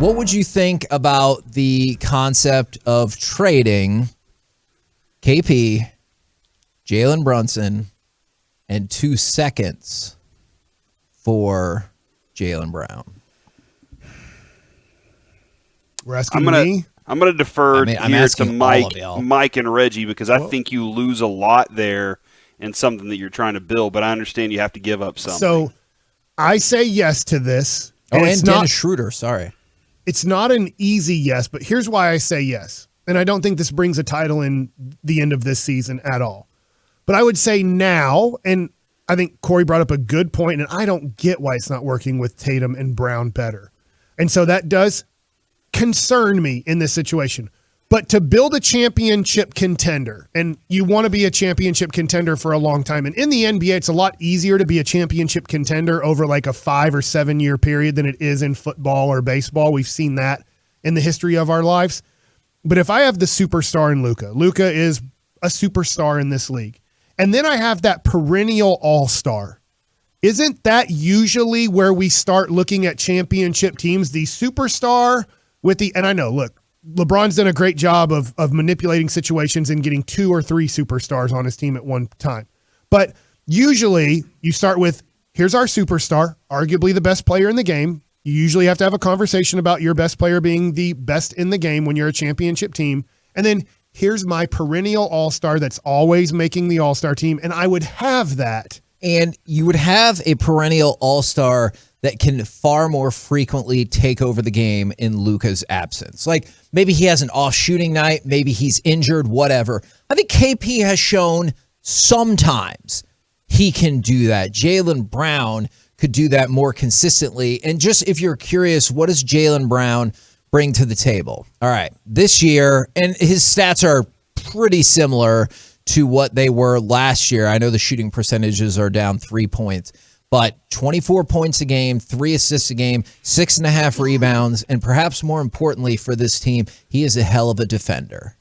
What would you think about the concept of trading KP, Jalen Brunson, and 2 seconds for Jaylen Brown? We're asking me? I'm gonna defer here to Mike and Reggie because I Whoa. think you lose a lot there in something that you're trying to build, but I understand you have to give up something. So I say yes to this. And it's Dennis not, Schroeder, sorry. It's not an easy yes, but here's why I say yes. And I don't think this brings a title in the end of this season at all. But I would say now, and I think Corey brought up a good point, and I don't get why it's not working with Tatum and Brown better. And so that does concern me in this situation. But to build a championship contender, and you want to be a championship contender for a long time, and in the NBA, it's a lot easier to be a championship contender over like a 5 or 7 year period than it is in football or baseball. We've seen that in the history of our lives. But if I have the superstar in Luka is a superstar in this league, and then I have that perennial all-star, isn't that usually where we start looking at championship teams? The superstar with the, and I know, look, LeBron's done a great job of manipulating situations and getting 2 or 3 superstars on his team at one time. But usually you start with, here's our superstar, arguably the best player in the game. You usually have to have a conversation about your best player being the best in the game when you're a championship team. And then here's my perennial all-star that's always making the all-star team. And I would have that. And you would have a perennial all-star that can far more frequently take over the game in Luka's absence. Like maybe he has an off shooting night, maybe he's injured, whatever. I think KP has shown sometimes he can do that. Jaylen Brown could do that more consistently. And just if you're curious, what does Jaylen Brown bring to the table? All right, this year, and his stats are pretty similar to what they were last year. I know the shooting percentages are down 3 points. But 24 points a game, 3 assists a game, 6.5 rebounds, and perhaps more importantly for this team, he is a hell of a defender.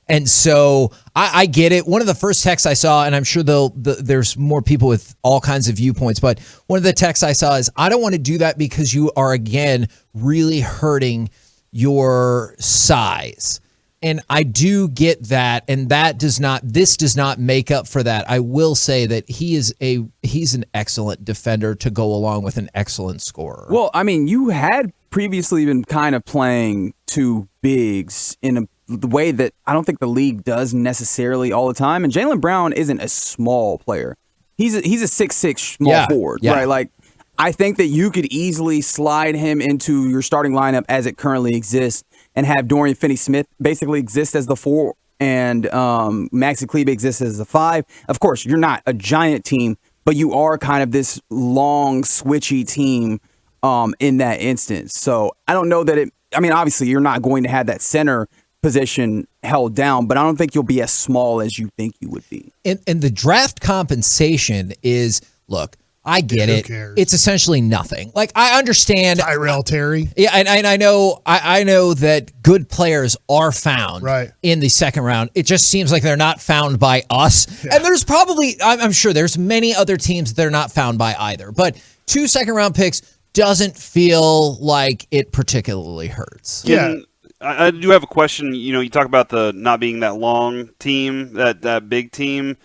And so I get it. One of the first texts I saw, and I'm sure there's more people with all kinds of viewpoints, but one of the texts I saw is, I don't want to do that because you are, again, really hurting your size. And I do get that, and this does not make up for that. I will say that he's an excellent defender to go along with an excellent scorer. Well, I mean, you had previously been kind of playing 2 bigs in the way that I don't think the league does necessarily all the time. And Jaylen Brown isn't a small player. He's a 6'6" small forward, right? Like, I think that you could easily slide him into your starting lineup as it currently exists and have Dorian Finney-Smith basically exist as the 4 and Maxi Kleber exists as the 5. Of course, you're not a giant team, but you are kind of this long, switchy team in that instance. So I don't know that obviously you're not going to have that center position held down, but I don't think you'll be as small as you think you would be. And the draft compensation is, look, I get it. It's essentially nothing. Like, I understand Tyrell Terry. Yeah, and I know that good players are found in the second round. It just seems like they're not found by us. Yeah. And there's probably, I'm sure there's many other teams that are not found by either. But 2 second-round picks doesn't feel like it particularly hurts. Yeah. I do have a question. You talk about the not being that long team, that big team.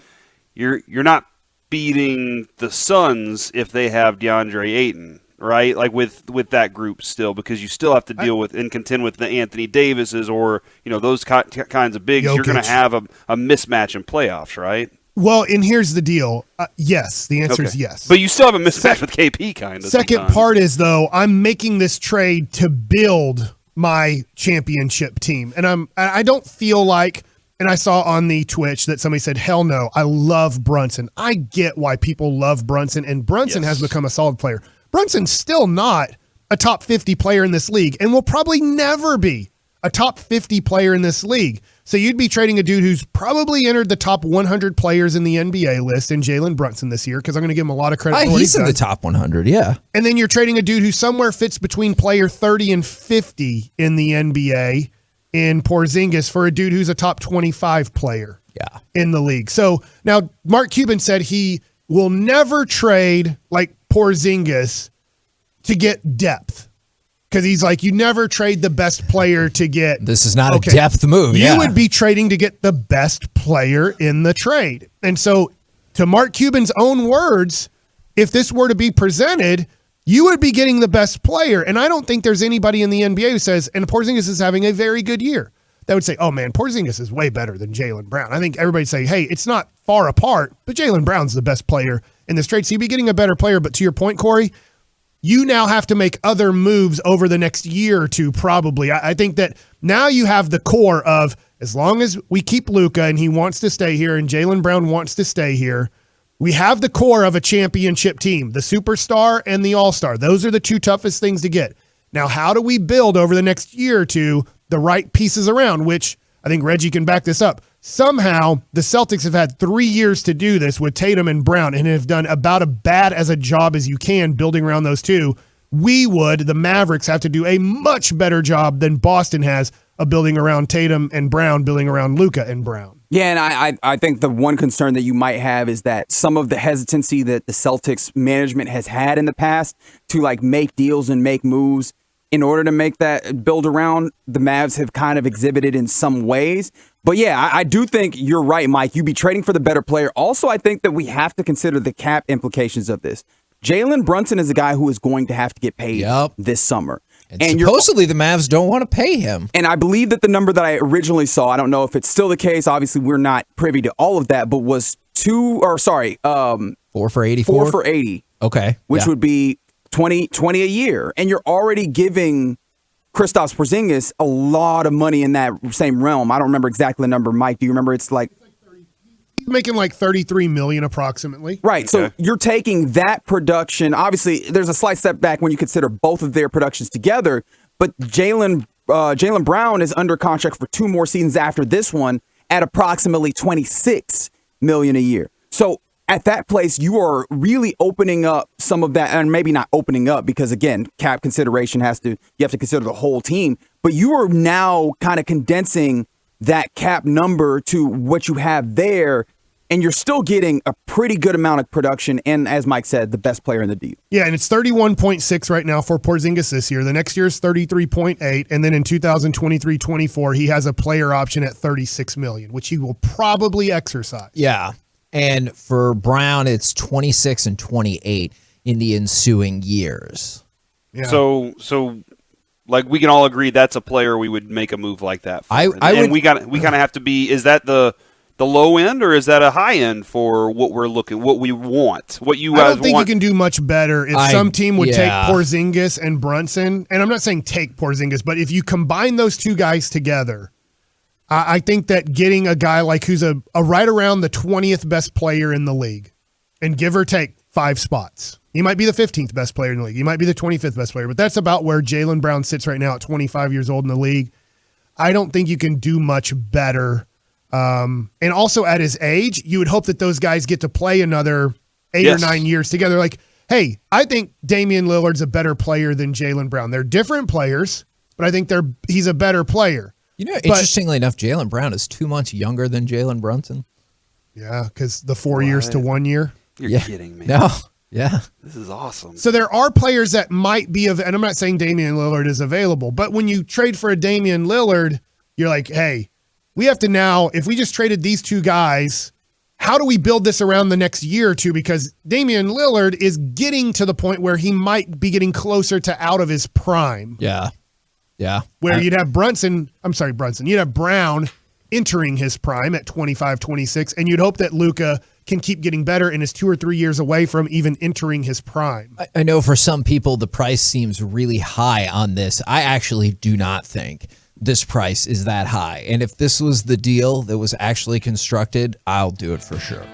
You're not beating the Suns if they have DeAndre Ayton, right? Like with that group still, because you still have to deal with and contend with the Anthony Davises or those kinds of bigs. Jokic. You're going to have a mismatch in playoffs, right? Well, and here's the deal. Yes, the answer is yes. But you still have a mismatch with KP, kind of. Second part is, though, I'm making this trade to build my championship team, and I don't feel like. And I saw on the Twitch that somebody said, hell no, I love Brunson. I get why people love Brunson, and Brunson has become a solid player. Brunson's still not a top 50 player in this league and will probably never be a top 50 player in this league. So you'd be trading a dude who's probably entered the top 100 players in the NBA list in Jalen Brunson this year, because I'm going to give him a lot of credit for what he's in done. The top 100, yeah. And then you're trading a dude who somewhere fits between player 30 and 50 in the NBA in Porzingis for a dude who's a top 25 player in the league. So now Mark Cuban said he will never trade like Porzingis to get depth. Because he's like, you never trade the best player to get. This is not a depth move. You would be trading to get the best player in the trade. And so, to Mark Cuban's own words, if this were to be presented, you would be getting the best player. And I don't think there's anybody in the NBA who says, and Porzingis is having a very good year, that would say, oh man, Porzingis is way better than Jaylen Brown. I think everybody'd say, hey, it's not far apart, but Jaylen Brown's the best player in this trade. So you'd be getting a better player. But to your point, Corey, you now have to make other moves over the next year or two, probably. I think that now you have the core of, as long as we keep Luka and he wants to stay here and Jaylen Brown wants to stay here, we have the core of a championship team, the superstar and the all-star. Those are the two toughest things to get. Now, how do we build over the next year or two the right pieces around, which I think Reggie can back this up. Somehow, the Celtics have had 3 years to do this with Tatum and Brown and have done about as bad as a job as you can building around those two. The Mavericks, have to do a much better job than Boston has of building around Tatum and Brown, building around Luka and Brown. Yeah, and I think the one concern that you might have is that some of the hesitancy that the Celtics management has had in the past to like make deals and make moves in order to make that build around, the Mavs have kind of exhibited in some ways. But yeah, I do think you're right, Mike. You'd be trading for the better player. Also, I think that we have to consider the cap implications of this. Jalen Brunson is a guy who is going to have to get paid this summer. And supposedly the Mavs don't want to pay him. And I believe that the number that I originally saw, I don't know if it's still the case. Obviously, we're not privy to all of that, but was 4 for 84. 4 for 80. Okay. Which would be 20 a year. And you're already giving Kristaps Porzingis a lot of money in that same realm. I don't remember exactly the number. Mike, do you remember? It's like making like $33 million approximately. Right. So you're taking that production. Obviously, there's a slight step back when you consider both of their productions together. But Jaylen Brown is under contract for 2 more seasons after this one at approximately $26 million a year. So at that place, you are really opening up some of that, and maybe not opening up because, again, cap consideration you have to consider the whole team. But you are now kind of condensing that cap number to what you have there. And you're still getting a pretty good amount of production and, as Mike said, the best player in the deal. Yeah, and it's 31.6 right now for Porzingis this year. The next year is 33.8, and then in 2023-24, he has a player option at $36 million, which he will probably exercise. Yeah, and for Brown, it's 26 and 28 in the ensuing years. Yeah. So like we can all agree that's a player we would make a move like that for. We kind of have to be. Is that the low end, or is that a high end for what we want, what you guys want? I don't think you can do much better if some team would take Porzingis and Brunson. And I'm not saying take Porzingis, but if you combine those two guys together, I think that getting a guy like who's a right around the 20th best player in the league, and give or take 5 spots. He might be the 15th best player in the league. He might be the 25th best player, but that's about where Jaylen Brown sits right now at 25 years old in the league. I don't think you can do much better. And also at his age, you would hope that those guys get to play another 8 or 9 years together. Like, hey, I think Damian Lillard's a better player than Jaylen Brown. They're different players, but I think he's a better player. You know, interestingly enough, Jaylen Brown is 2 months younger than Jalen Brunson. Yeah, because the 4 years to 1 year. You're kidding me. No. Yeah. This is awesome. So there are players that might be and I'm not saying Damian Lillard is available, but when you trade for a Damian Lillard, you're like, hey, we have to now, if we just traded these two guys, how do we build this around the next year or two? Because Damian Lillard is getting to the point where he might be getting closer to out of his prime. Yeah. Yeah. Where you'd have you'd have Brown entering his prime at 25, 26, and you'd hope that Luka can keep getting better and is 2 or 3 years away from even entering his prime. I know for some people the price seems really high on this. I actually do not think this price is that high. And if this was the deal that was actually constructed, I'll do it for sure.